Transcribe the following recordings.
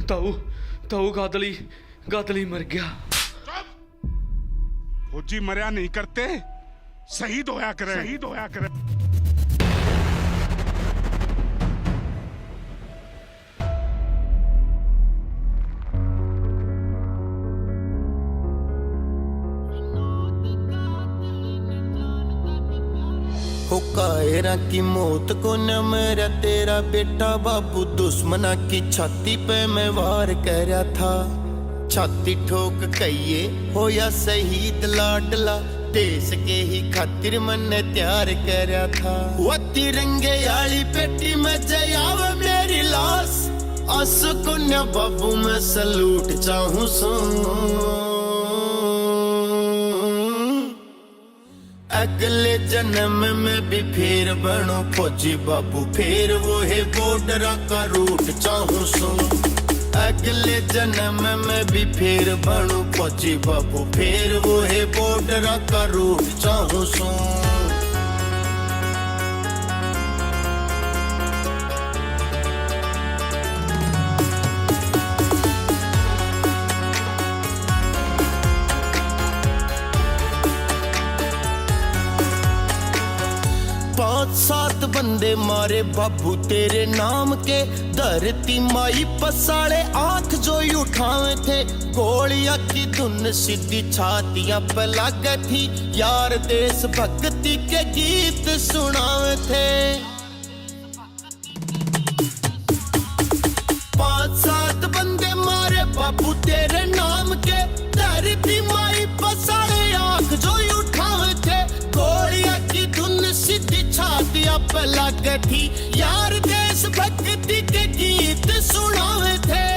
ताऊ ताऊ गादली गादली मर गया। फौजी मरिया नहीं करते, शहीद होया करे, शहीद होया करे। कायरा की मौत को न मेरा तेरा बेटा बाबू, दुश्मना की छाती पे मैं वार कर रहा था। छाती ठोक कहिए हो या शहीद लाडला, देश के ही खातिर मैंने तैयार कर रहा था। वो तिरंगे आली पेटी में जयाव मेरी लाश, आंसू को न बाबू मैं सलूट चाहूं सो। अगले जन्म में भी फिर बनो फौजी बाबू, फिर वो है बॉर्डर का रूट चाहूं सो। अगले जन्म में भी फिर बनो फौजी बाबू, फिर वो है बॉर्डर का रूट चाहूं सो। पांच सात बंदे मारे बाबू तेरे नाम के, धरती माई पसाड़े आंख जो उठावे थे। गोलियां की धुन सीधी छातियां पे लग थी, यार देश भक्ति के गीत सुनावे थे। पांच सात बंदे मारे बाबू तेरे नाम के, धरती माई पसाड़े आंख जो उठावे थे। गोलियां की धुन सीधी छातियां पे लग थी, यार देश भक्ति के गीत सुनावे थे।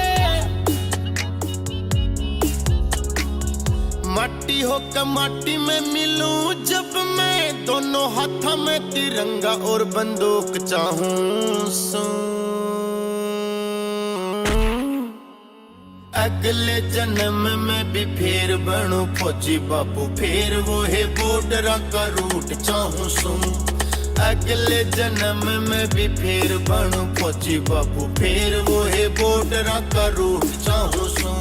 माटी होकर माटी में मिलूं जब मैं, दोनों हाथों में तिरंगा और बंदूक चाहूं सो। अगले जन्म में भी फिर बनो फौजी बाबू, फिर वो है बॉर्डर का रूट चाहूं सो। अगले जन्म में भी फिर बनो फौजी बाबू, फिर वो है बॉर्डर का रूट चाहूं सो।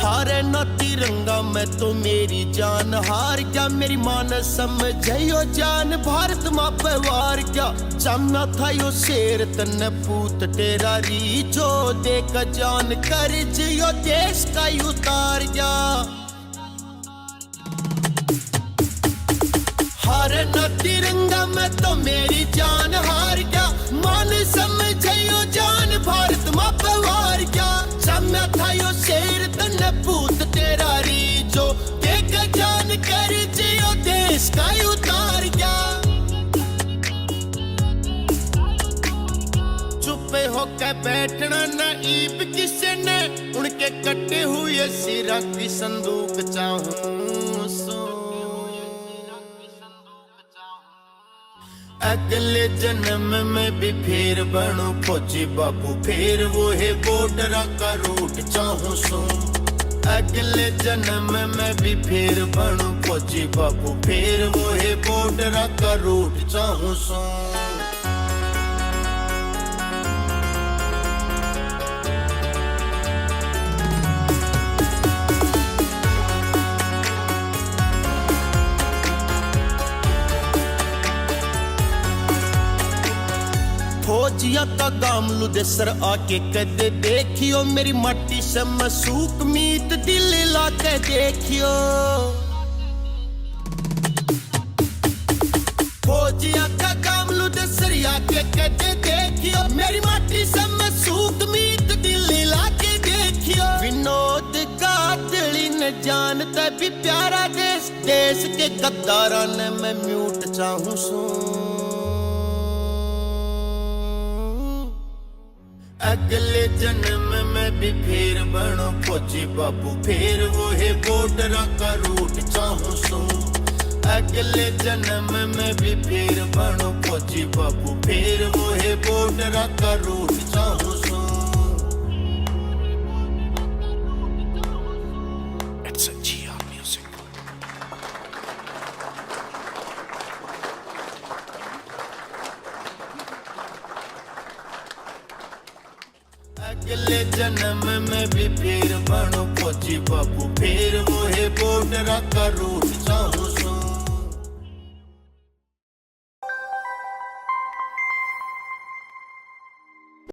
हारे न तिरंगा मैं तो मेरी जान हार गया, मेरी मान समझो जान भारत माँ पे वार गया। जमना था यो शेर तन पूत तेरा री, जो देकर जान कर जियो देश का उतार गया। हारे न तिरंगा मैं तो मेरी जान हार गया, मान समझो जान भारत माँ पे वार गया। जमना था यो शेर तन पूत तेरा री, जो देकर जान कर जियो देश का उतार गया। चुपे होकर बैठना नाइब किसे ने, उनके कटे हुए सिरा की संदूक चाहूं सो। अगले जन्म में भी फिर बनो फौजी बाबू, फिर वो है बॉर्डर का रूट चाहूं सो। अगले जन्म में भी फिर बनो फौजी बाबू, फिर वो है बॉर्डर का रूट चाहूं सो। फौजिया का गामलू दे सर आके कदे देखियो, मेरी माटी से मसूक मीत दिल लाके देखियो। फौजिया का गामलू दे सर आके कदे देखियो, मेरी माटी से मसूक मीत दिल लाके देखियो। विनोद गादली न जानता भी प्यारा देश, देश के गद्दारा ने मैं म्यूट चाहूं सो। अगले जन्म में भी फिर बनो फौजी बाबू, फिर वो है बॉर्डर का रूट चाहूं सो। अगले जन्म में भी फिर बनो फौजी बाबू, फिर वो है बॉर्डर का रूट चाहूं सो। जन्म में भी फिर बनो फौजी बाबू फिर वो है बॉर्डर का रूट जाऊं